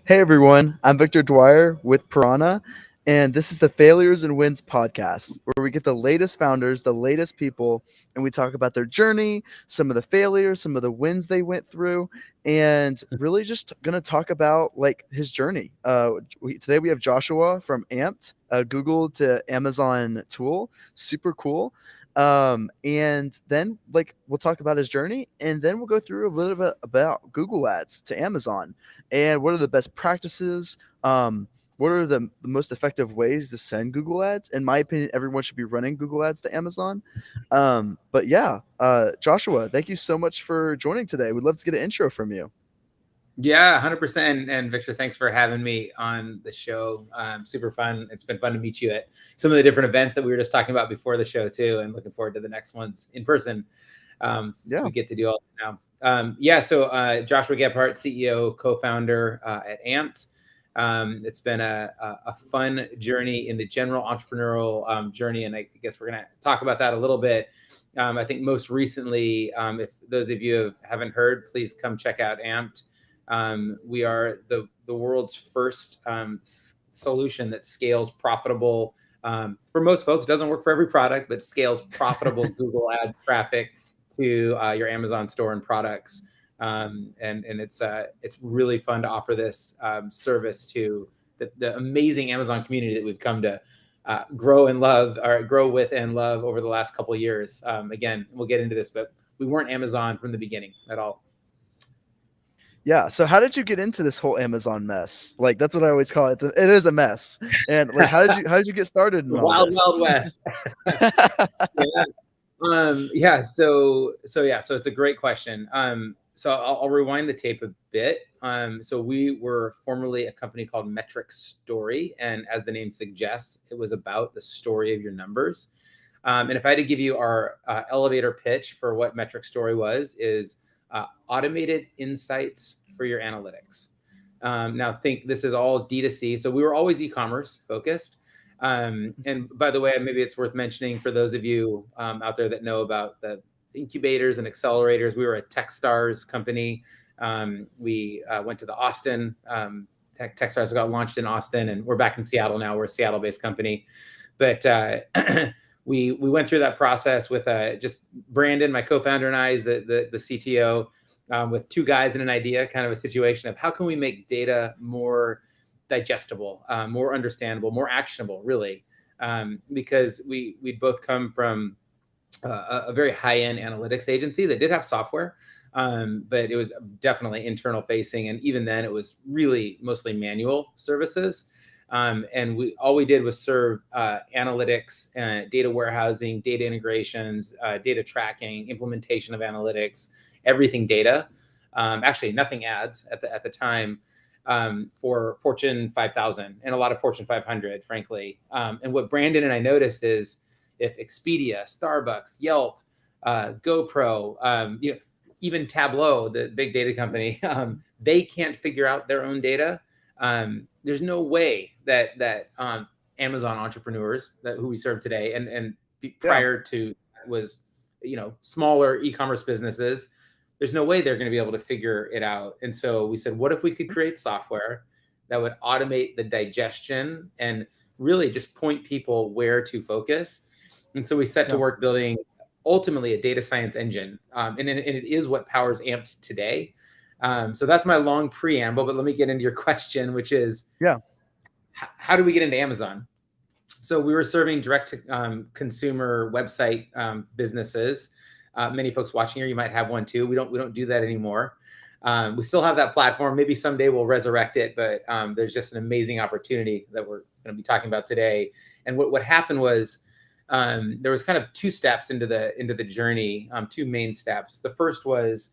Hey everyone, I'm Victor Dwyer with Pirawna, and this is the Failures and Wins podcast, where we get the latest founders, the latest people, and we talk about their journey, some of the failures, some of the wins they went through, and really just going to talk about like his journey. Today we have Joshua from Amped, a Google to Amazon tool, super cool. And then like we'll talk about his journey, and then we'll go through a little bit about Google Ads to Amazon and what are the best practices. What are the most effective ways to send Google ads? In my opinion, everyone should be running Google ads to Amazon. But yeah, Joshua, thank you so much for joining today. We'd love to get an intro from you. Yeah, 100%. And Victor, thanks for having me on the show. Super fun. It's been fun to meet you at some of the different events that we were just talking about before the show too, and looking forward to the next ones in person. So we get to do all that now. So Joshua Gebhardt, CEO, co-founder at Amped. It's been a fun journey in the general entrepreneurial journey, and I guess we're going to talk about that a little bit. I think most recently, if those of you haven't heard, please come check out Amped. We are the world's first solution that scales profitable. For most folks, doesn't work for every product, but scales profitable Google Ads traffic to your Amazon store and products. And it's really fun to offer this service to the amazing Amazon community that we've come to grow with and love over the last couple of years. Again, we'll get into this, but we weren't Amazon from the beginning at all. Yeah. So how did you get into this whole Amazon mess? Like that's what I always call it. It is a mess. And like how did you get started in all this? Wild West. So it's a great question. So I'll rewind the tape a bit. So we were formerly a company called Metric Story, and as the name suggests, it was about the story of your numbers. And if I had to give you our elevator pitch for what Metric Story is automated insights for your analytics. Now think this is all D2C. So we were always e-commerce focused. And by the way, maybe it's worth mentioning for those of you out there that know about the incubators and accelerators, we were a Techstars company. We went to the Austin, Techstars got launched in Austin, and we're back in Seattle now. We're a Seattle-based company. But we went through that process with just Brandon, my co-founder, and I, as the CTO, with two guys and an idea, kind of a situation of how can we make data more digestible, more understandable, more actionable, really, because we'd both come from a very high-end analytics agency that did have software, but it was definitely internal facing, and even then, it was really mostly manual services. And all we did was serve analytics, data warehousing, data integrations, data tracking, implementation of analytics, everything data. Actually, nothing ads at the time for Fortune 5000 and a lot of Fortune 500, frankly. And what Brandon and I noticed is if Expedia, Starbucks, Yelp, GoPro, even Tableau, the big data company, they can't figure out their own data. There's no way that Amazon entrepreneurs who we serve today and prior to was smaller e-commerce businesses, there's no way they're going to be able to figure it out. And so we said, what if we could create software that would automate the digestion and really just point people where to focus? And so we set to work building ultimately a data science engine, and it is what powers Amped today. So that's my long preamble, but let me get into your question, which is, how do we get into Amazon? So we were serving direct to consumer website businesses. Many folks watching here, you might have one too. We don't do that anymore. We still have that platform. Maybe someday we'll resurrect it, but there's just an amazing opportunity that we're going to be talking about today. And what happened was there was kind of two steps into the journey, two main steps. The first was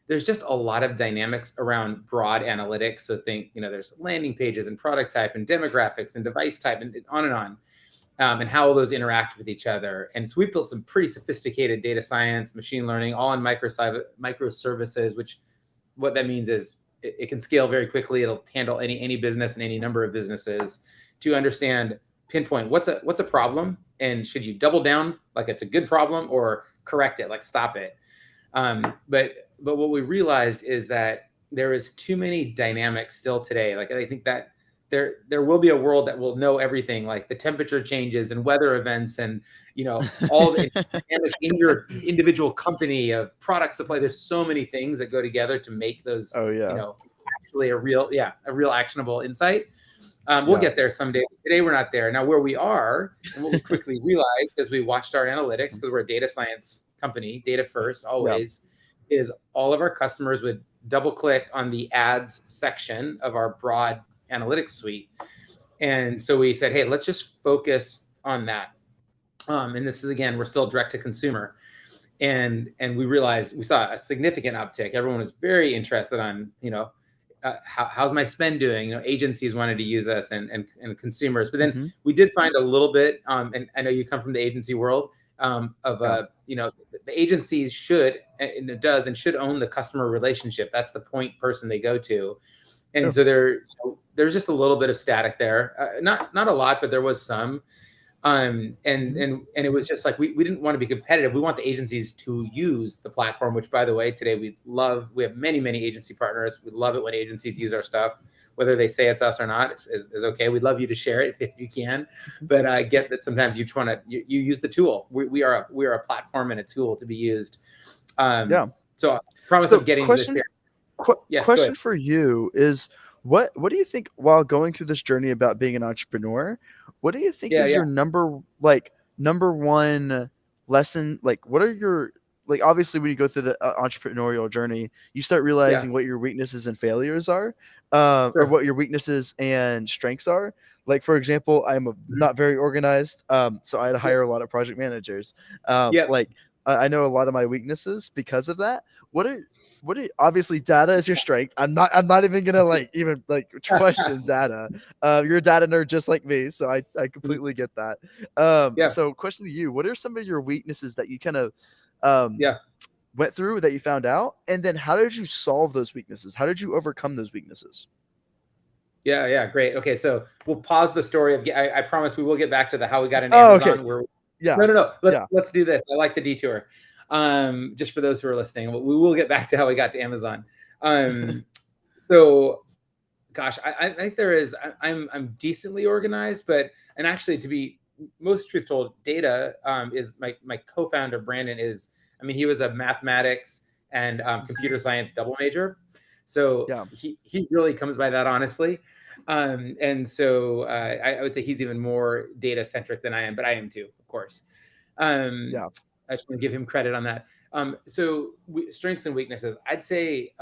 there's just a lot of dynamics around broad analytics. So think, there's landing pages and product type and demographics and device type and on, and how all those interact with each other. And so we built some pretty sophisticated data science, machine learning, all in microservices, which what that means is it can scale very quickly. It'll handle any business and any number of businesses to understand, pinpoint what's a problem, and should you double down like it's a good problem or correct it, like stop it. But what we realized is that there is too many dynamics still today. Like I think that there will be a world that will know everything, like the temperature changes and weather events, and all the dynamics in your individual company of product supply. There's so many things that go together to make those Oh yeah. actually a real actionable insight. We'll Yeah. get there someday. Today we're not there. Now where we are, and what we quickly realized as we watched our analytics, because we're a data science company, data first Yeah. always, is all of our customers would double click on the ads section of our broad analytics suite. And so we said, hey, let's just focus on that. And this is, again, we're still direct to consumer. And we realized we saw a significant uptick. Everyone was very interested on, how's my spend doing? Agencies wanted to use us, and consumers. But then we did find a little bit, and I know you come from the agency world, the agencies should, and it does, and should own the customer relationship. That's the point person they go to. And so there's just a little bit of static there. Not a lot, but there was some. And it was just like we didn't want to be competitive. We want the agencies to use the platform, which, by the way, today we have many agency partners. We love it when agencies use our stuff, whether they say it's us or not. Is okay. We'd love you to share it if you can, but I get that sometimes you want to you use the tool. We are a platform and a tool to be used. So I promise I'm getting question, this here. Question for you is, what do you think while going through this journey about being an entrepreneur? What do you think is your number one lesson? Like, what are your, like, obviously when you go through the entrepreneurial journey, you start realizing what your weaknesses and failures are, or what your weaknesses and strengths are. Like, for example, I'm not very organized, so I had to hire a lot of project managers. Like, I know a lot of my weaknesses because of that. What are obviously data is your strength. I'm not even gonna question data. You're a data nerd just like me, so I completely get that. So question to you, what are some of your weaknesses that you kind of went through, that you found out, and then how did you solve those weaknesses? How did you overcome those weaknesses? Yeah, great. Okay, so we'll pause the story of. I promise we will get back to the how we got into Amazon. Okay. No. Let's do this. I like the detour. Just for those who are listening, we will get back to how we got to Amazon. So, gosh, I think there is. I'm decently organized, and actually, to be most truth told, data is my co-founder Brandon is. I mean, he was a mathematics and computer science double major. So he really comes by that, honestly. And so I would say he's even more data centric than I am, but I am too, of course. I just want to give him credit on that. So strengths and weaknesses, I'd say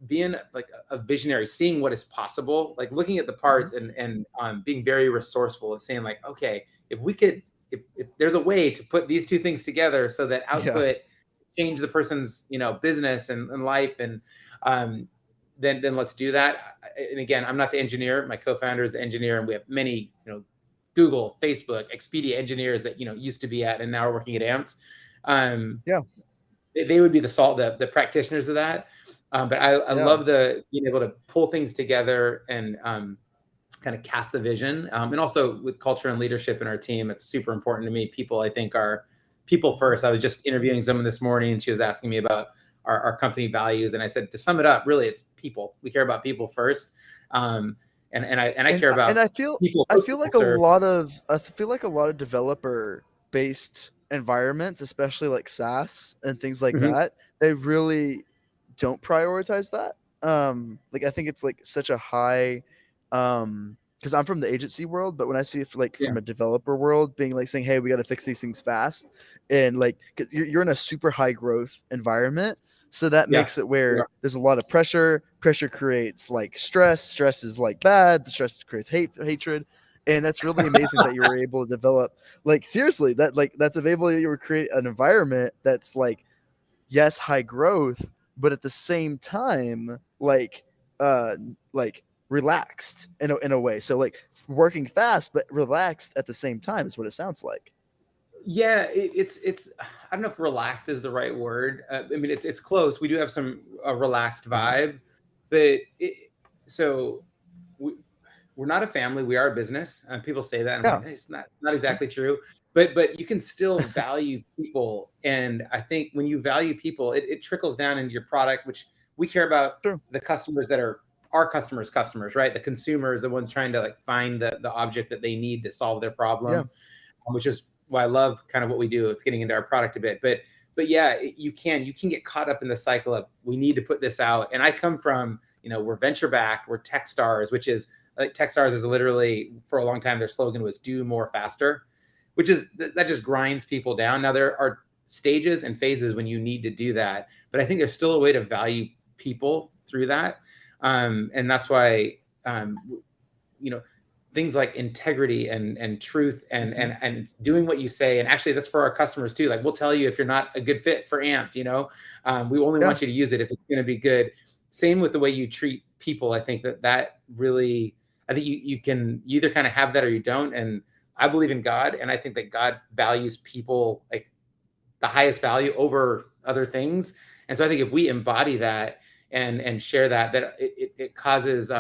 being like a visionary, seeing what is possible, like looking at the parts and being very resourceful of saying like, okay, if there's a way to put these two things together so that output change the person's business and life, and then let's do that. And again, I'm not the engineer. My co-founder is the engineer, and we have many Google, Facebook, Expedia engineers that used to be at and now are working at AMPS. They would be the practitioners of that. But I love being able to pull things together and kind of cast the vision. And also with culture and leadership in our team, it's super important to me. People, I think, are people first. I was just interviewing someone this morning, and she was asking me about our company values, and I said, to sum it up, really, it's people. We care about people first, and I care about. And I feel like a lot of developer based environments, especially like SaaS and things like that, they really don't prioritize that. Like I think it's like such a high, because I'm from the agency world, but when I see it from a developer world, being like saying, hey, we got to fix these things fast, and like, because you're in a super high growth environment, so that makes it where there's a lot of pressure. Pressure creates like stress. Stress is like bad. The stress creates hatred. And that's really amazing that you were able to develop, like, seriously, that's available. You were create an environment that's like, yes, high growth, but at the same time, like relaxed in a way. So like working fast, but relaxed at the same time is what it sounds like. Yeah, it's I don't know if relaxed is the right word. I mean, it's close. We do have some relaxed vibe, but we're not a family. We are a business. People say that. And I'm like, hey, it's not exactly true. But you can still value people, and I think when you value people, it trickles down into your product, which we care about Sure. the customers that are our customers, right? The consumers, the ones trying to like find the object that they need to solve their problem, which is why I love kind of what we do. It's getting into our product a bit, but yeah, you can get caught up in the cycle of we need to put this out. And I come from, we're venture backed, we're Techstars, which is like Techstars is literally for a long time their slogan was do more faster, which is that just grinds people down. Now there are stages and phases when you need to do that, but I think there's still a way to value people through that. And that's why, things like integrity and truth and doing what you say. And actually that's for our customers too. Like we'll tell you if you're not a good fit for Amped, we only want you to use it if it's going to be good. Same with the way you treat people. I think that really, I think you either kind of have that or you don't. And I believe in God. And I think that God values people like the highest value over other things. And so I think if we embody that and share that it causes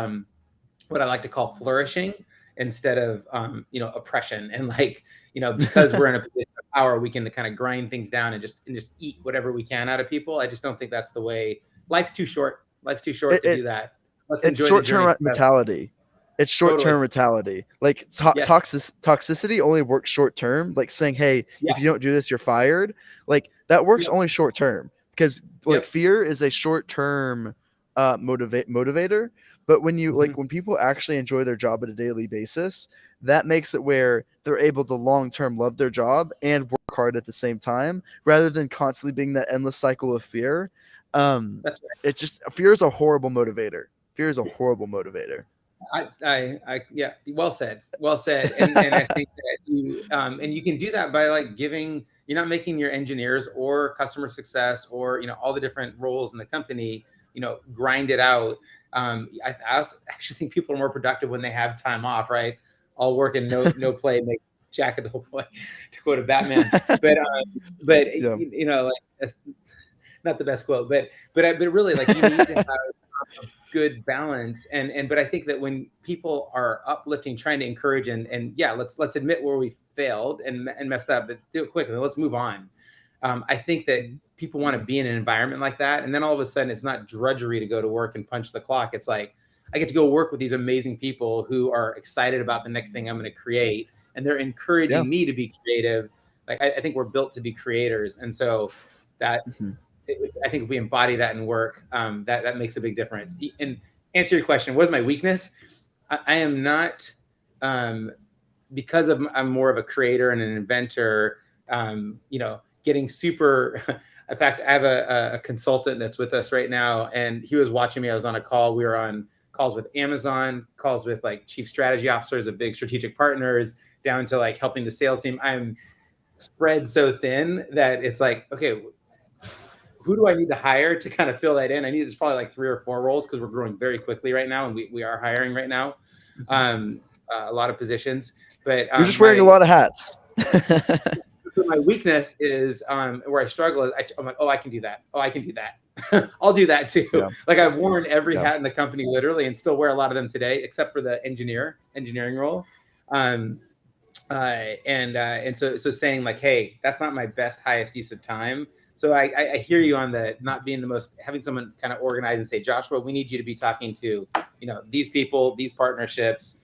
what I like to call flourishing instead of oppression. And because we're in a position of power, we can kind of grind things down and just eat whatever we can out of people. I just don't think that's the way. Life's too short to do that. It's short-term mentality. It's short-term mentality. Like toxicity only works short-term. Like saying, hey, if you don't do this, you're fired. Like that works only short-term because fear is a short-term motivator. But when you when people actually enjoy their job at a daily basis, that makes it where they're able to long-term love their job and work hard at the same time, rather than constantly being that endless cycle of fear. That's right. It's just fear is a horrible motivator. Fear is a horrible motivator. Well said. And I think that you can do that by like you're not making your engineers or customer success or, all the different roles in the company, grind it out. I actually think people are more productive when they have time off, right? All work and no play makes Jack a dull boy, to quote a Batman. But that's not the best quote, but really like you need to have a good balance. But I think that when people are uplifting, trying to encourage and let's admit where we failed and messed up, but do it quickly. Let's move on. I think that people want to be in an environment like that. And then all of a sudden it's not drudgery to go to work and punch the clock. It's like, I get to go work with these amazing people who are excited about the next thing I'm going to create. And they're encouraging me to be creative. Like, I think we're built to be creators. And so that, I think if we embody that in work, that makes a big difference. And answer your question, what is my weakness? I am not, because I'm more of a creator and an inventor, getting super. In fact, I have a consultant that's with us right now, and he was watching me. I was on a call. We were on calls with Amazon, calls with like chief strategy officers of big strategic partners, down to like helping the sales team. I'm spread so thin that it's like, okay, who do I need to hire to kind of fill that in? There's probably like 3 or 4 roles because we're growing very quickly right now, and we are hiring right now, a lot of positions. But you're just wearing a lot of hats. My weakness is where I struggle is I'm like, I can do that. I can do that. I'll do that too. Yeah. Like I've worn every hat in the company literally, and still wear a lot of them today, except for the engineering role. And so saying like, hey, that's not my best, highest use of time. So I hear you on the not being the most, having someone kind of organize and say, Joshua, we need you to be talking to, these people, these partnerships.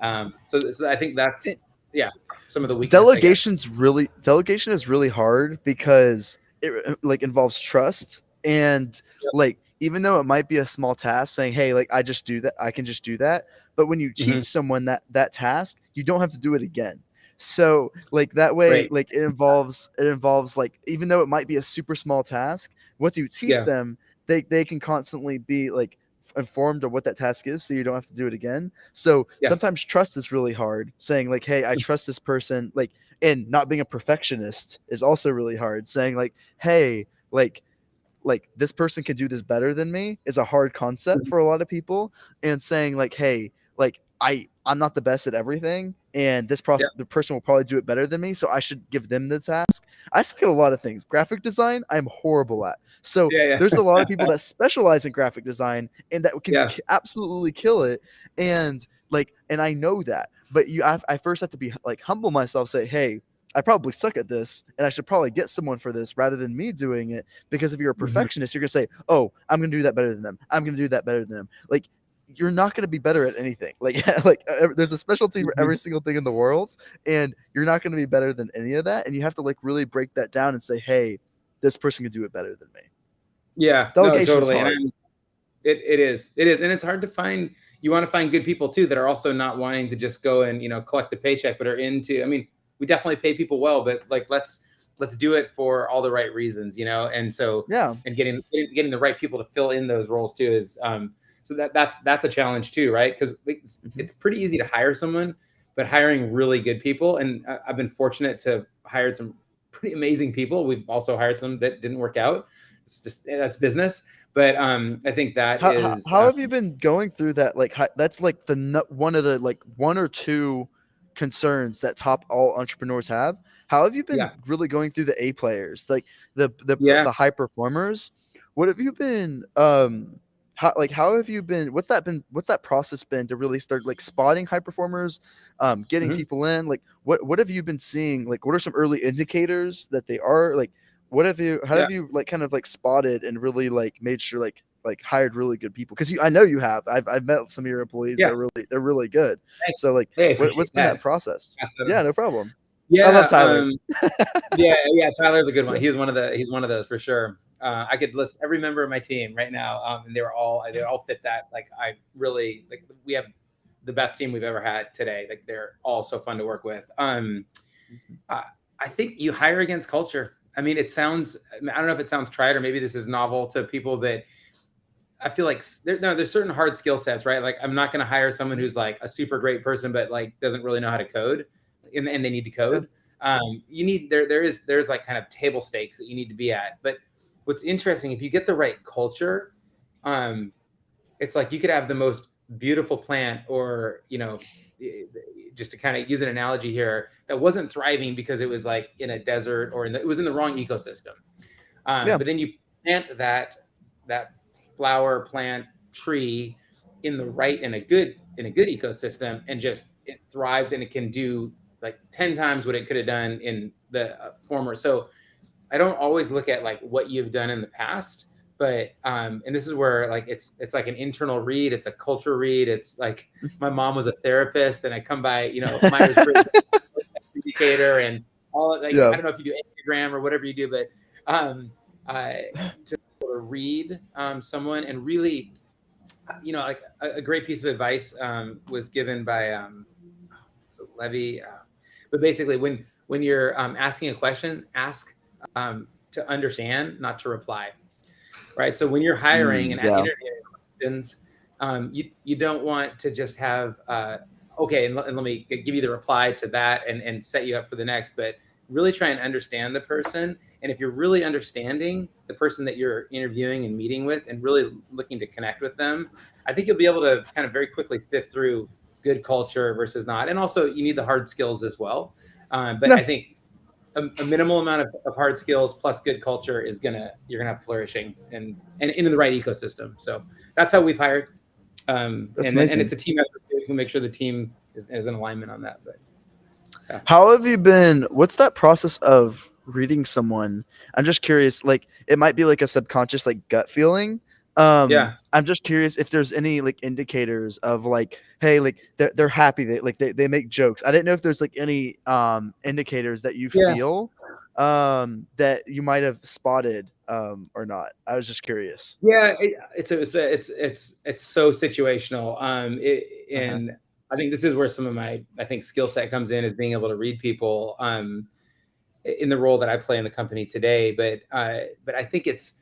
So I think that's, some of the weaknesses. Delegation is really hard because it like involves trust. And like, even though it might be a small task, saying, hey, like I can just do that. But when you teach someone that task, you don't have to do it again. So like that way, like it involves like, even though it might be a super small task, once you teach them, they can constantly be like informed of what that task is, so you don't have to do it again. So sometimes trust is really hard, saying like, hey, I trust this person, like, and not being a perfectionist is also really hard, saying like, hey, like this person can do this better than me is a hard concept for a lot of people. And saying like, hey, like I'm not the best at everything, and the person will probably do it better than me, so I should give them the task. I suck at a lot of things. Graphic design, I'm horrible at. So there's a lot of people that specialize in graphic design and that can absolutely kill it. And I know that, but I first have to be like humble myself, say, hey, I probably suck at this and I should probably get someone for this rather than me doing it. Because if you're a perfectionist, you're going to say, oh, I'm going to do that better than them. I'm going to do that better than them. Like, you're not going to be better at anything. Like, there's a specialty for every single thing in the world, and you're not going to be better than any of that. And you have to like really break that down and say, hey, this person can do it better than me. Yeah, Delegation no, totally. is hard. It is, and it's hard to find. You want to find good people too that are also not wanting to just go and collect the paycheck, but are into. I mean, we definitely pay people well, but like let's do it for all the right reasons, and so Yeah. and getting the right people to fill in those roles too is so that's a challenge too, right? Because it's pretty easy to hire someone, but hiring really good people, and I've been fortunate to hire some pretty amazing people. We've also hired some that didn't work out. It's just that's business. But I think that how have you been going through that? Like that's like one of the like one or two concerns that top all entrepreneurs have. How have you been really going through the A players, like the high performers? What have you been how have you been? What's that process been to really start like spotting high performers, getting people in? Like what have you been seeing? Like what are some early indicators that they are like? How have you like kind of like spotted and really like made sure like hired really good people? Because I know you have. I've met some of your employees. Yeah. They're really good. Thanks. So like Hey, what's been that process? Yeah, no problem. Yeah, I love Tyler. yeah, Tyler's a good one. He's one of those for sure. I could list every member of my team right now, and they all fit that. Like I really like we have the best team we've ever had today. Like they're all so fun to work with. I think you hire against culture. I mean, I don't know if it sounds trite or maybe this is novel to people, but I feel like there's certain hard skill sets, right? Like I'm not going to hire someone who's like a super great person, but like doesn't really know how to code and they need to code. You need, there's like kind of table stakes that you need to be at. But what's interesting, if you get the right culture, it's like you could have the most beautiful plant or, just to kind of use an analogy here, that wasn't thriving because it was like in a desert or it was in the wrong ecosystem. But then you plant that flower plant tree in a good ecosystem, and just it thrives, and it can do like 10 times what it could have done in the former. So I don't always look at like what you've done in the past, but and this is where like it's like an internal read, it's a culture read. It's like my mom was a therapist, and I come by, Myers-Briggs indicator and all like I don't know if you do Enneagram or whatever you do, but to read someone and really, like a great piece of advice was given by Levy, but basically when you're asking a question, ask to understand, not to reply. Right. So when you're hiring and interviewing questions, you don't want to just have, okay, and let me give you the reply to that and set you up for the next, but really try and understand the person. And if you're really understanding the person that you're interviewing and meeting with and really looking to connect with them, I think you'll be able to kind of very quickly sift through good culture versus not. And also you need the hard skills as well. But I think a minimal amount of hard skills plus good culture you're gonna have flourishing and in the right ecosystem. So that's how we've hired. And it's a team effort to make sure the team is in alignment on that. But how have you been? What's that process of reading someone? I'm just curious. Like it might be like a subconscious like gut feeling. I'm just curious if there's any like indicators of like, hey, like they're happy, they make jokes. I didn't know if there's like any indicators that you feel that you might have spotted or not. I was just curious. Yeah, it's so situational. And I think this is where some of my skill set comes in, is being able to read people in the role that I play in the company today. But I think it's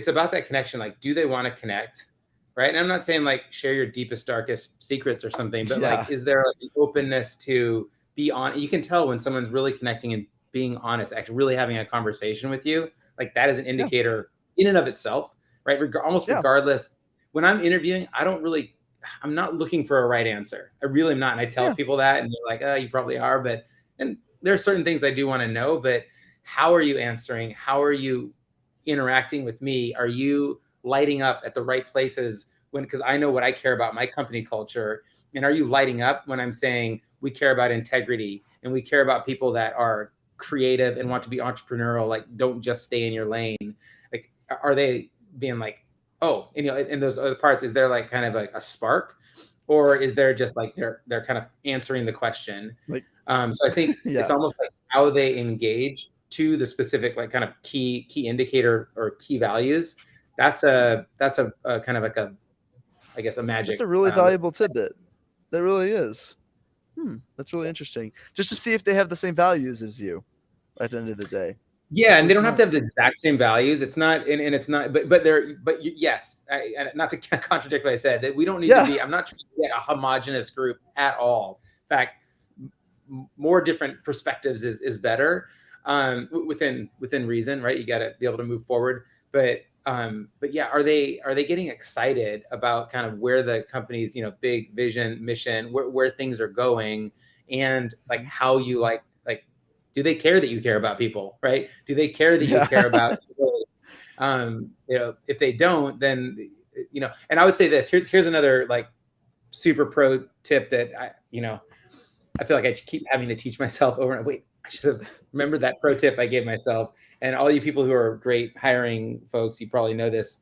about that connection. Like, do they want to connect? Right. And I'm not saying like share your deepest, darkest secrets or something, but like, is there like an openness to be on? You can tell when someone's really connecting and being honest, actually really having a conversation with you. Like that is an indicator in and of itself, right? Regardless. When I'm interviewing, I'm not looking for a right answer. I really am not. And I tell people that, and they're like, oh, you probably are. And there are certain things I do want to know, but how are you answering? How are you interacting with me? Are you lighting up at the right places because I know what I care about, my company culture? And are you lighting up when I'm saying we care about integrity and we care about people that are creative and want to be entrepreneurial, like don't just stay in your lane? Like, are they being like, oh, and, in those other parts, is there like kind of like a spark, or is there just like they're kind of answering the question? Like, so I think it's almost like how they engage to the specific like kind of key indicator or key values. That's a kind of like a, I guess, a magic. That's a really valuable tidbit. That really is. That's really interesting. Just to see if they have the same values as you at the end of the day. Yeah, and they don't have to have the exact same values. It's not, and it's not, but yes, not to contradict what I said, that we don't need to be, I'm not trying to get a homogenous group at all. In fact, more different perspectives is better, within reason, right? You got to be able to move forward. But yeah, are they getting excited about kind of where the company's, big vision, mission, where things are going, and like how you like, do they care that you care about people, right? Do they care that you care about people? If they don't, then, and I would say this, here's another like super pro tip that I feel like I keep having to teach myself over and wait, I should have remembered that pro tip I gave myself. And all you people who are great hiring folks, you probably know this,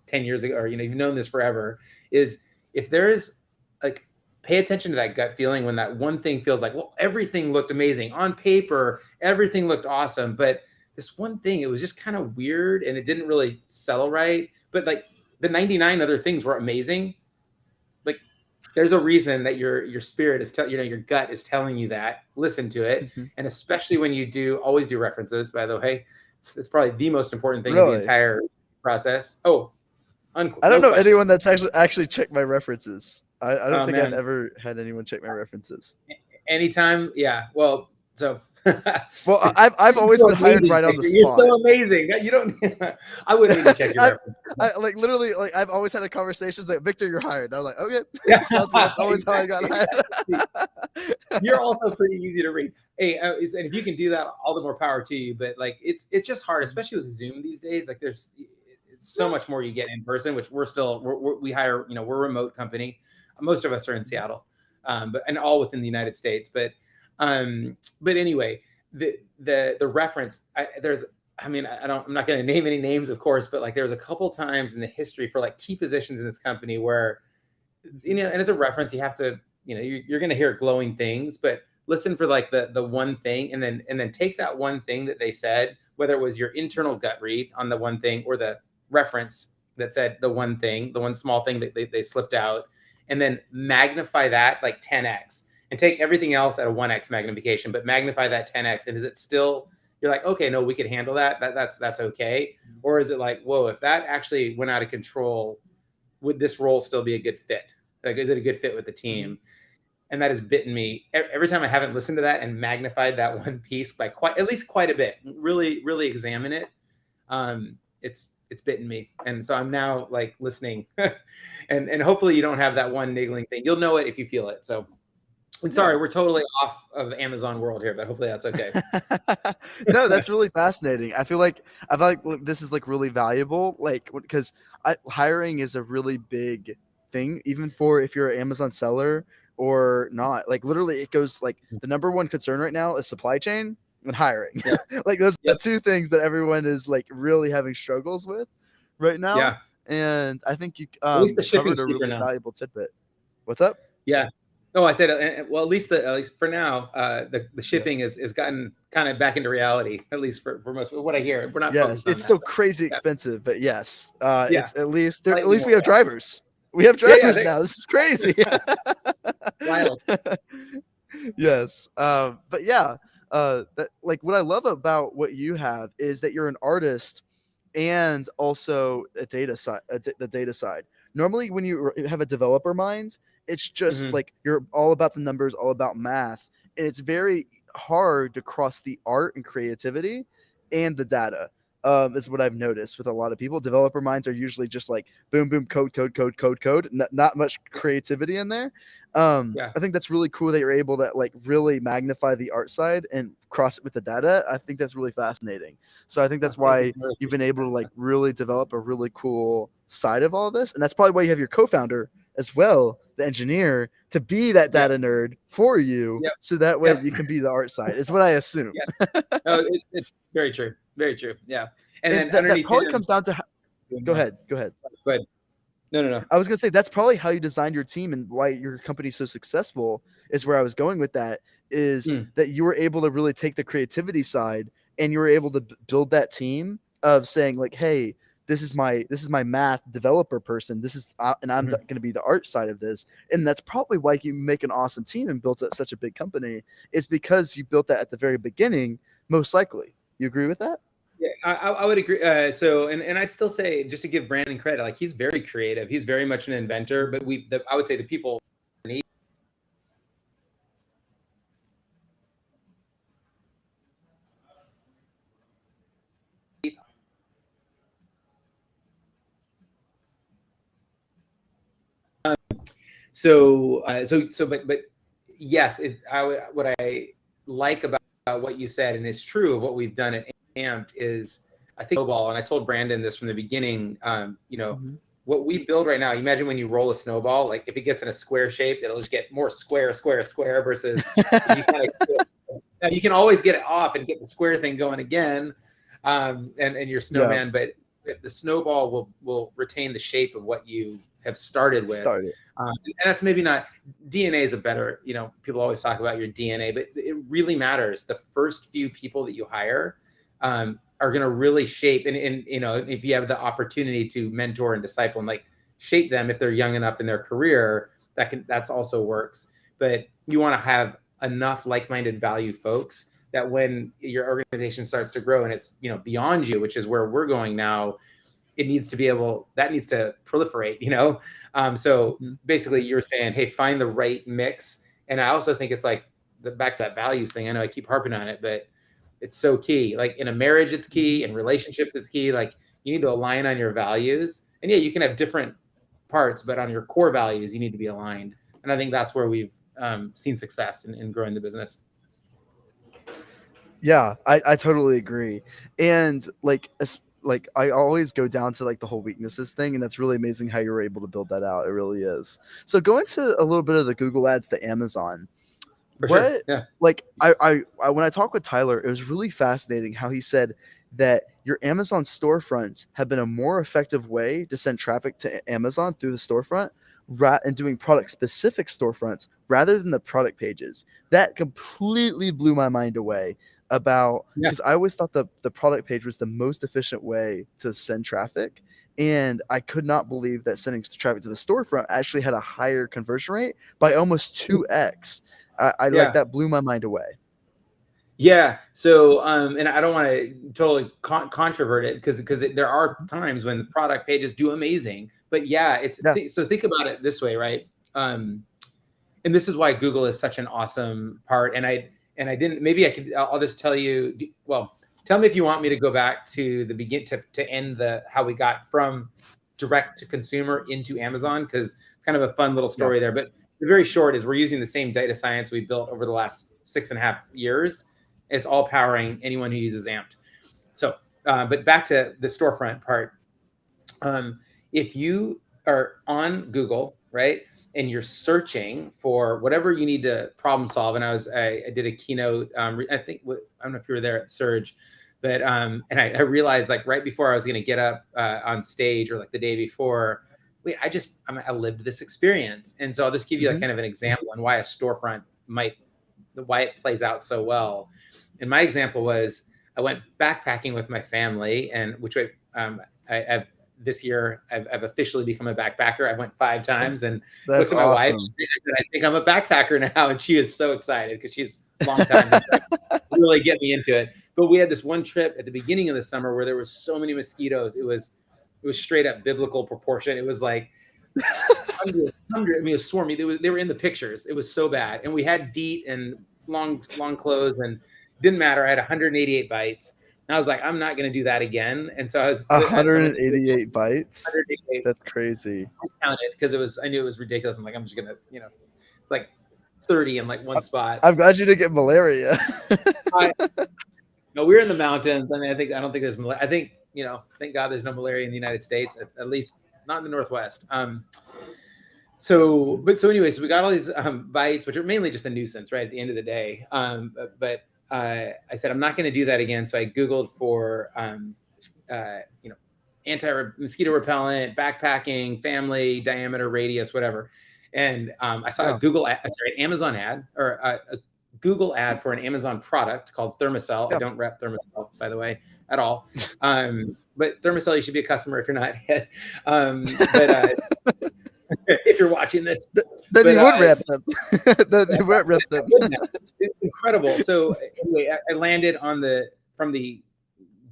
10 years ago, or, you've known this forever, is if there is like, pay attention to that gut feeling when that one thing feels like, well, everything looked amazing on paper, everything looked awesome, but this one thing, it was just kind of weird and it didn't really settle right. But like the 99 other things were amazing. Like there's a reason that your spirit is your gut is telling you that. Listen to it. Mm-hmm. And especially when you always do references, by the way, it's probably the most important thing in the entire process. I don't know anyone that's actually checked my references. I don't think I've ever had anyone check my references. Anytime, yeah. Well, so. Well, I've always been hired right on the spot. You're so amazing. You don't. I wouldn't need to check your references. I like literally like I've always had a conversation like, Victor, you're hired. I was like, okay. Yeah. Sounds like that's always how I got hired. You're also pretty easy to read. Hey, and if you can do that, all the more power to you. But like it's just hard, especially with Zoom these days. Like there's so much more you get in person, which we hire. We're a remote company. Most of us are in Seattle, and all within the United States. But anyway, the reference I'm not going to name any names, of course, but like there's a couple times in the history for like key positions in this company where, and as a reference, you have to, you're going to hear glowing things, but listen for like the one thing, and then take that one thing that they said, whether it was your internal gut read on the one thing or the reference that said the one thing, the one small thing that they slipped out, and then magnify that like 10x and take everything else at a 1x magnification, but magnify that 10x. And is it still, you're like, okay, no, we could handle that. That's okay. Or is it like, whoa, if that actually went out of control, would this role still be a good fit? Like, is it a good fit with the team? And that has bitten me every time I haven't listened to that and magnified that one piece by at least quite a bit, really, really examine it. It's bitten me. And so I'm now like listening and hopefully you don't have that one niggling thing. You'll know it if you feel it. So I'm sorry, we're totally off of Amazon world here, but hopefully that's okay. No, that's really fascinating. I feel like this is like really valuable, like because hiring is a really big thing, even for if you're an Amazon seller or not. Like literally it goes like the number one concern right now is supply chain and hiring. Yeah. Like those are the two things that everyone is like really having struggles with right now. Yeah. And I think you covered a really valuable tidbit. What's up? Yeah. No, I said, well, at least for now, the shipping has gotten kind of back into reality, at least for most of what I hear. We're not. Yes, it's still crazy expensive, but yes, it's at least we have drivers. We have drivers now. This is crazy. Wild. Yes, but yeah, that like what I love about what you have is that you're an artist and also a data side, the data side. Normally, when you have a developer mind, it's just like you're all about the numbers, all about math. And it's very hard to cross the art and creativity and the data. Is what I've noticed with a lot of people. Developer minds are usually just like boom, boom, code. Not much creativity in there. I think that's really cool that you're able to like really magnify the art side and cross it with the data. I think that's really fascinating. So I think that's why you've been able to like really develop a really cool side of all this. And that's probably why you have your co-founder as well, the engineer, to be that data nerd for you, Yep. so that way Yep. you can be the art side. Is what I assume. Yes. No, it's very true. Very true. Yeah. And then that underneath probably him, comes down to. Go ahead. Go ahead. No. I was gonna say that's probably how you designed your team and why your company's so successful. Is where I was going with that. Is that you were able to really take the creativity side and you were able to build that team of saying like, hey, this is my math developer person. This is and I'm going to be the art side of this. And that's probably why you make an awesome team and built such a big company. Is because you built that at the very beginning. Most likely, you agree with that? Yeah, I would agree. So, and I'd still say, just to give Brandon credit, like he's very creative. He's very much an inventor. But I would say the people. But yes, what I like about what you said, and it's true of what we've done at Amped, is I think snowball, and I told Brandon this from the beginning. What we build right now, imagine when you roll a snowball, like if it gets in a square shape, it'll just get more square versus you can always get it off and get the square thing going again, and your snowman, but the snowball will retain the shape of what you have started with. And that's maybe not, DNA is a better, people always talk about your DNA, but it really matters. The first few people that you hire are going to really shape, and if you have the opportunity to mentor and disciple and like shape them, if they're young enough in their career, that's also works. But you want to have enough like-minded value folks that when your organization starts to grow and it's, beyond you, which is where we're going now, that needs to proliferate, so basically you're saying, hey, find the right mix. And I also think it's like back to that values thing. I know I keep harping on it, but it's so key. Like in a marriage, it's key. In relationships, it's key. Like you need to align on your values. And yeah, you can have different parts, but on your core values, you need to be aligned. And I think that's where we've seen success in growing the business. Yeah, I totally agree. And like I always go down to like the whole weaknesses thing, and that's really amazing how you were able to build that out. It really is. So go into a little bit of the Google ads to Amazon. For sure. Yeah. Like I when I talked with Tyler, it was really fascinating how he said that your Amazon storefronts have been a more effective way to send traffic to Amazon through the storefront and doing product specific storefronts rather than the product pages. That completely blew my mind away because I always thought the product page was the most efficient way to send traffic. And I could not believe that sending traffic to the storefront actually had a higher conversion rate by almost 2x. Like that blew my mind away. Yeah. So, and I don't want to totally controvert it because there are times when the product pages do amazing, but so think about it this way, right? And this is why Google is such an awesome part. And I didn't, I'll just tell you, well, tell me if you want me to go back to the to end how we got from direct to consumer into Amazon, because it's kind of a fun little story there. But the very short is we're using the same data science we built over the last 6.5 years. It's all powering anyone who uses Amped. So, but back to the storefront part. If you are on Google, right, and you're searching for whatever you need to problem solve, and I did a keynote. I don't know if you were there at Surge, but and I realized like right before I was going to get up on stage, or like the day before, I lived this experience. And so I'll just give you like kind of an example on why a storefront why it plays out so well. And my example was I went backpacking with my family, and this year I've officially become a backpacker. I went 5 times, and looked at my wife and said, I think I'm a backpacker now. And she is so excited because she's a long time to really get me into it. But we had this one trip at the beginning of the summer where there was so many mosquitoes. It was straight up biblical proportion. It was like 100, it was swarmy. They were in the pictures. It was so bad. And we had DEET and long clothes, and didn't matter. I had 188 bites. And I was like, I'm not going to do that again. And so I was 188 bites. 188. That's crazy. I counted because I knew it was ridiculous. I'm like, I'm just going to, it's like 30 in like one spot. I'm glad you didn't get malaria. No, we're in the mountains. I mean, I don't think there's malaria. I think, thank God there's no malaria in the United States, at least not in the Northwest. So anyways, we got all these bites, which are mainly just a nuisance, right? At the end of the day. But I said, I'm not going to do that again. So I Googled for, anti-mosquito repellent, backpacking, family, diameter, radius, whatever. And I saw an Amazon ad or a Google ad for an Amazon product called Thermacell. I don't rep Thermacell, by the way, at all. But Thermacell, you should be a customer if you're not yet. If you're watching this, then you would rep them. Then you would rep them. It's incredible. So anyway, I landed from the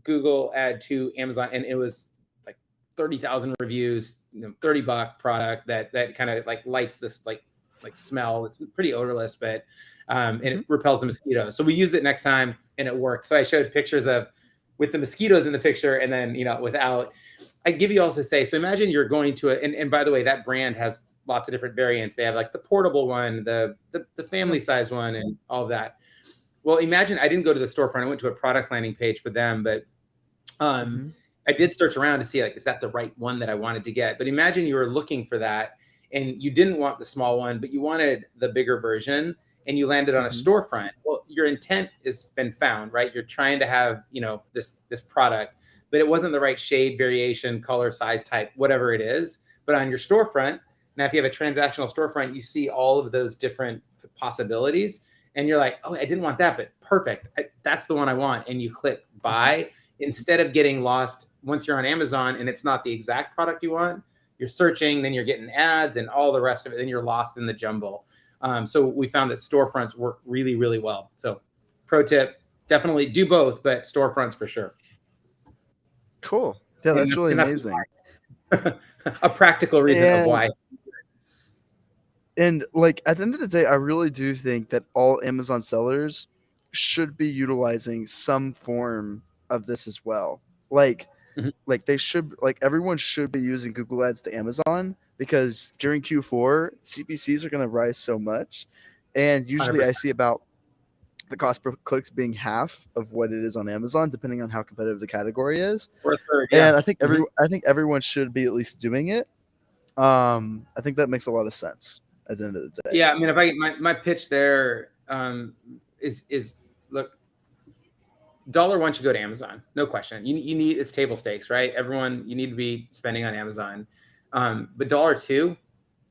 Google ad to Amazon, and it was like 30,000 reviews, $30 product that kind of like lights this like smell. It's pretty odorless, but and it repels the mosquitoes. So we used it next time, and it worked. So I showed pictures with the mosquitoes in the picture, and then without. I give you also say, so imagine you're going to and by the way, that brand has lots of different variants. They have like the portable one, the family size one, and all of that. Well, imagine I didn't go to the storefront. I went to a product landing page for them, but I did search around to see like, is that the right one that I wanted to get? But imagine you were looking for that and you didn't want the small one, but you wanted the bigger version, and you landed on a storefront. Well, your intent has been found, right? You're trying to have, this product, but it wasn't the right shade, variation, color, size, type, whatever it is. But on your storefront, now if you have a transactional storefront, you see all of those different possibilities, and you're like, oh, I didn't want that, but perfect. That's the one I want. And you click buy instead of getting lost once you're on Amazon and it's not the exact product you want. You're searching, then you're getting ads and all the rest of it. Then you're lost in the jumble. So we found that storefronts work really, really well. So pro tip, definitely do both, but storefronts for sure. Cool. Yeah, that's really amazing. A practical reason of why. And like at the end of the day, I really do think that all Amazon sellers should be utilizing some form of this as well. Like they should, like everyone should be using Google Ads to Amazon, because during Q4 CPCs are going to rise so much, and usually 100%. I see about the cost per clicks being half of what it is on Amazon, depending on how competitive the category is. Or a third, yeah. And I think everyone should be at least doing it. I think that makes a lot of sense at the end of the day. Yeah, I mean, if my pitch there is look, $1 should go to Amazon, no question. You need, it's table stakes, right? You need to be spending on Amazon. But $2,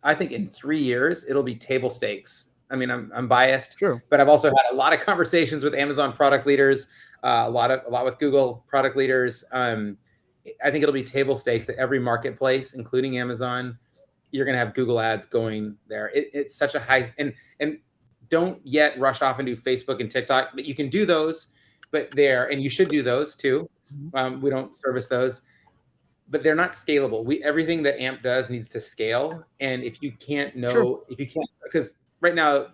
I think in 3 years it'll be table stakes. I mean, I'm biased, True. But I've also had a lot of conversations with Amazon product leaders, a lot with Google product leaders. I think it'll be table stakes that every marketplace, including Amazon, you're going to have Google ads going there. It's such a high, and don't yet rush off and do Facebook and TikTok, but you can do those, and you should do those too. We don't service those, but they're not scalable. Everything that AMP does needs to scale. And if you can't because right now,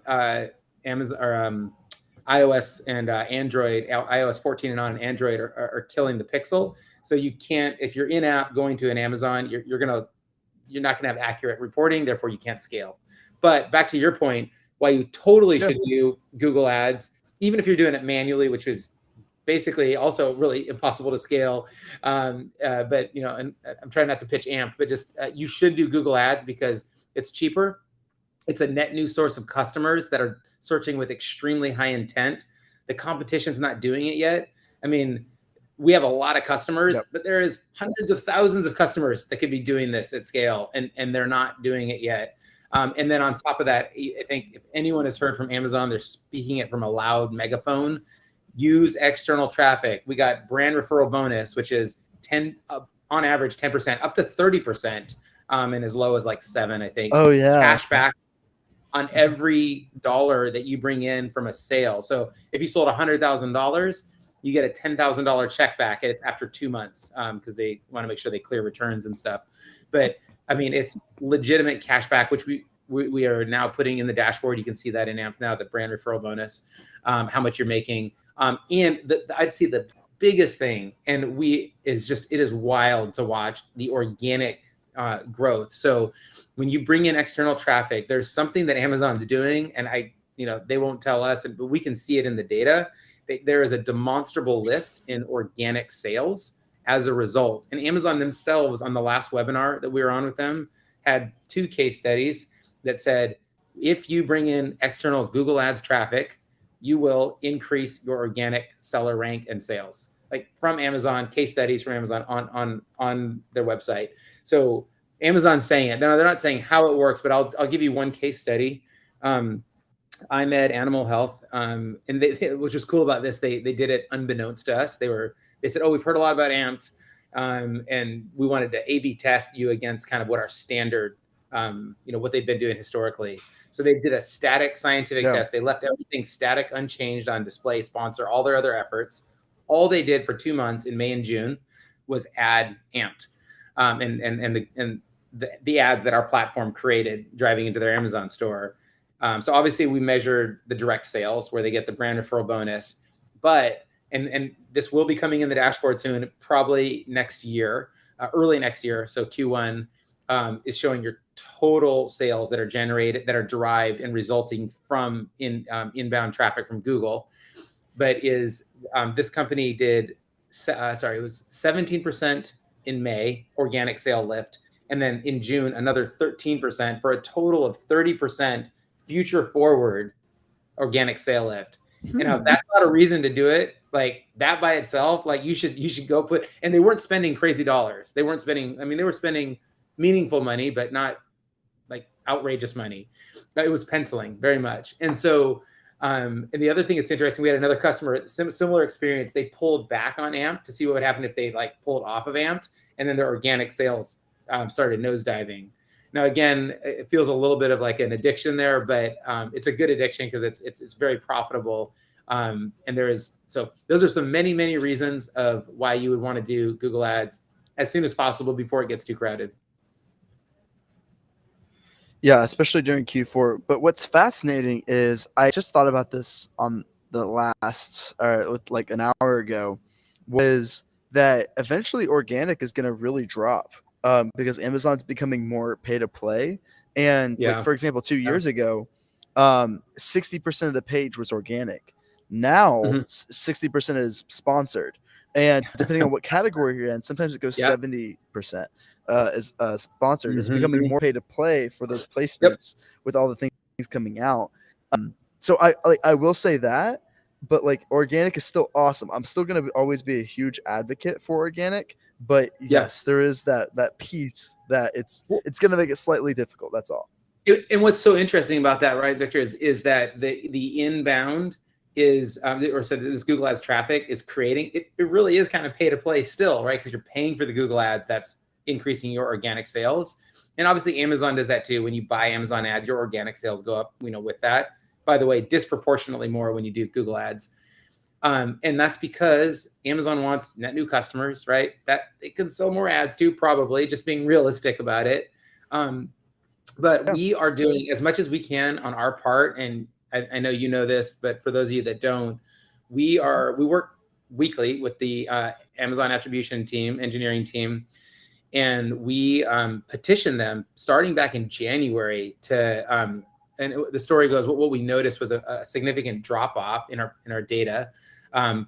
Amazon or iOS and Android, iOS 14 and on Android are killing the Pixel. So you can't, if you're in app going to an Amazon, you're not gonna have accurate reporting. Therefore, you can't scale. But back to your point, why you totally should do Google Ads, even if you're doing it manually, which is basically also really impossible to scale. But and I'm trying not to pitch AMP, but just you should do Google Ads because it's cheaper. It's a net new source of customers that are searching with extremely high intent. The competition's not doing it yet. I mean, we have a lot of customers, but there is hundreds of thousands of customers that could be doing this at scale, and they're not doing it yet. And then on top of that, I think if anyone has heard from Amazon, they're speaking it from a loud megaphone. Use external traffic. We got brand referral bonus, which is on average 10%, up to 30%, and as low as like 7%, I think. Oh yeah. Cash back on every dollar that you bring in from a sale. So if you sold $100,000, you get a $10,000 check back, and it's after 2 months because they want to make sure they clear returns and stuff. But I mean, it's legitimate cash back, which we are now putting in the dashboard. You can see that in AMP now, the brand referral bonus, how much you're making. And I'd see the biggest thing, and it is wild to watch the organic growth. So when you bring in external traffic, there's something that Amazon's doing, and they won't tell us, but we can see it in the data. There is a demonstrable lift in organic sales as a result. And Amazon themselves, on the last webinar that we were on with them, had 2 case studies. that said, if you bring in external Google Ads traffic, you will increase your organic seller rank and sales. Like from Amazon, case studies from Amazon on their website. So Amazon's saying it. No, they're not saying how it works, but I'll give you one case study. I'm at Animal Health, and which was cool about this, they did it unbeknownst to us. They said, oh, we've heard a lot about Amped, and we wanted to A/B test you against kind of what our standard, what they've been doing historically. So they did a static scientific test. They left everything static, unchanged on display, sponsor, all their other efforts. All they did for 2 months in May and June was add Amped, and the ads that our platform created driving into their Amazon store. So obviously we measured the direct sales where they get the brand referral bonus, but and this will be coming in the dashboard soon, probably next year, early next year. So Q1 is showing your total sales that are generated, that are derived and resulting from inbound traffic from Google. But this company did, it was 17% in May, organic sale lift. And then in June, another 13% for a total of 30% future forward organic sale lift. And if that's not a reason to do it, like that by itself, like you should go put, and they weren't spending crazy dollars. They weren't spending, they were spending meaningful money, but not like outrageous money. But it was penciling very much. And so, and the other thing that's interesting, we had another customer, similar experience. They pulled back on Amped to see what would happen if they like pulled off of Amped, and then their organic sales started nosediving. Now, again, it feels a little bit of like an addiction there, but it's a good addiction because it's very profitable. And so those are some many reasons of why you would want to do Google Ads as soon as possible before it gets too crowded. Yeah, especially during Q4. But what's fascinating is I just thought about this on the like an hour ago, was that eventually organic is going to really drop because Amazon's becoming more pay to play. And like, for example, 2 years ago, 60% of the page was organic. Now 60% is sponsored. And depending on what category you're in, sometimes it goes 70% is sponsored. It's becoming more pay to play for those placements with all the things coming out. So I will say that, but like organic is still awesome. I'm still going to always be a huge advocate for organic, but yes, there is that piece that it's going to make it slightly difficult. That's all. And what's so interesting about that, right, Victor, is that the inbound is, this Google Ads traffic is creating, it really is kind of pay to play still, right? Because you're paying for the Google Ads that's increasing your organic sales. And obviously Amazon does that too. When you buy Amazon ads, your organic sales go up, with that. By the way, disproportionately more when you do Google Ads. And that's because Amazon wants net new customers, right? That they can sell more ads too, probably, just being realistic about it. But we are doing as much as we can on our part. And I know you know this, but for those of you that don't, we work weekly with the Amazon attribution team, engineering team, and we petitioned them starting back in January to, and the story goes, what we noticed was a significant drop off in our data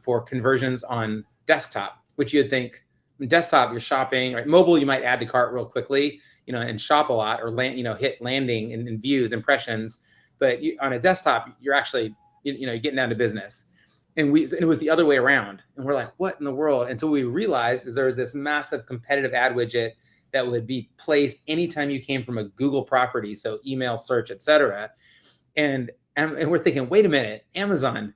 for conversions on desktop, which you'd think desktop, you're shopping, right? Mobile, you might add to cart real quickly, and shop a lot, or hit landing and views, impressions. But on a desktop, you're actually, you're getting down to business. And it was the other way around. And we're like, what in the world? And so we realized is there was this massive competitive ad widget that would be placed anytime you came from a Google property, so email, search, etc. And we're thinking, wait a minute, Amazon,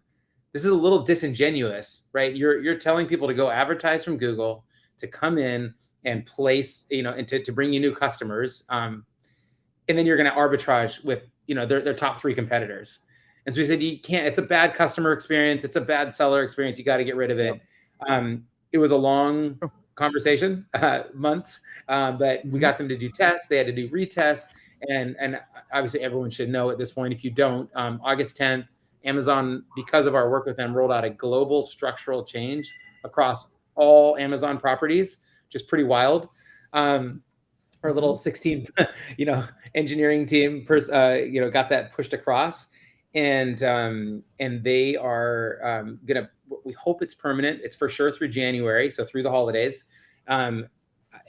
this is a little disingenuous, right? You're telling people to go advertise from Google, to come in and place, and to bring you new customers, and then you're going to arbitrage with, their top 3 competitors. And so we said, you can't, it's a bad customer experience. It's a bad seller experience. You got to get rid of it. It was a long conversation, months, but we got them to do tests. They had to do retests. And obviously everyone should know at this point, if you don't, August 10th, Amazon, because of our work with them, rolled out a global structural change across all Amazon properties, which is pretty wild. Our little 16, engineering team, got that pushed across. And they are we hope it's permanent. It's for sure through January, so through the holidays.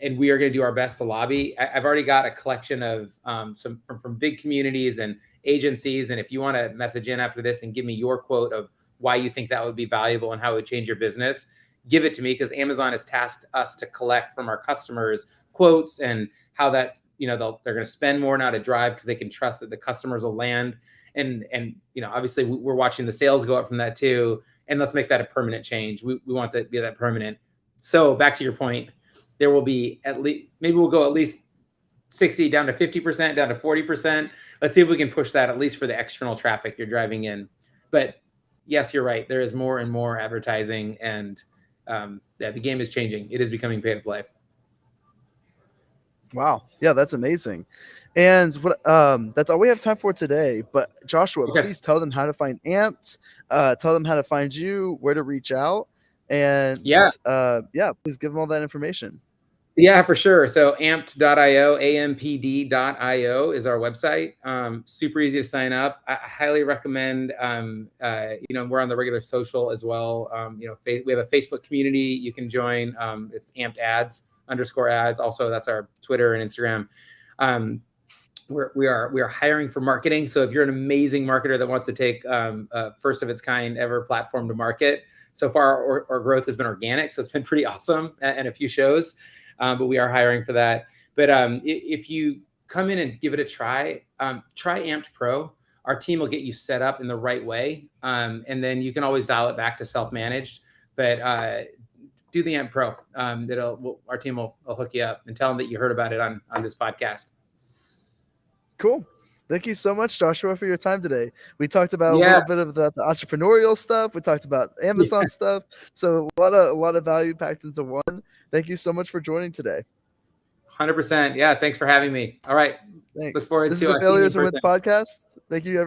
and we are going to do our best to lobby. I've already got a collection of some from big communities and agencies. And if you want to message in after this and give me your quote of why you think that would be valuable and how it would change your business, give it to me, because Amazon has tasked us to collect from our customers quotes and how that, they're going to spend more now to drive because they can trust that the customers will land. And obviously we're watching the sales go up from that too. And let's make that a permanent change. We want that to be that permanent. So back to your point, there will be maybe we'll go at least 60 down to 50%, down to 40%. Let's see if we can push that at least for the external traffic you're driving in. But yes, you're right. There is more and more advertising, and the game is changing. It is becoming pay to play. Wow. Yeah, that's amazing. And that's all we have time for today. But Joshua, please tell them how to find Amped, tell them how to find you, where to reach out, and please give them all that information. Yeah, for sure. So amped.io, ampd.io is our website. Super easy to sign up. I highly recommend, we're on the regular social as well. We have a Facebook community you can join. It's amped ads _ads. Also, that's our Twitter and Instagram. We are hiring for marketing. So if you're an amazing marketer that wants to take first of its kind ever platform to market, so far our growth has been organic. So it's been pretty awesome and a few shows. But we are hiring for that. But if you come in and give it a try, try Amped Pro. Our team will get you set up in the right way. And then you can always dial it back to self-managed. But do the Amped Pro. Our team will hook you up and tell them that you heard about it on this podcast. Cool. Thank you so much, Joshua, for your time today. We talked about a little bit of the entrepreneurial stuff. We talked about Amazon stuff. So a lot of value packed into one. Thank you so much for joining today. 100%. Yeah. Thanks for having me. All right. Thanks. Look forward this to is the Failures and Wins podcast. Thank you, everyone.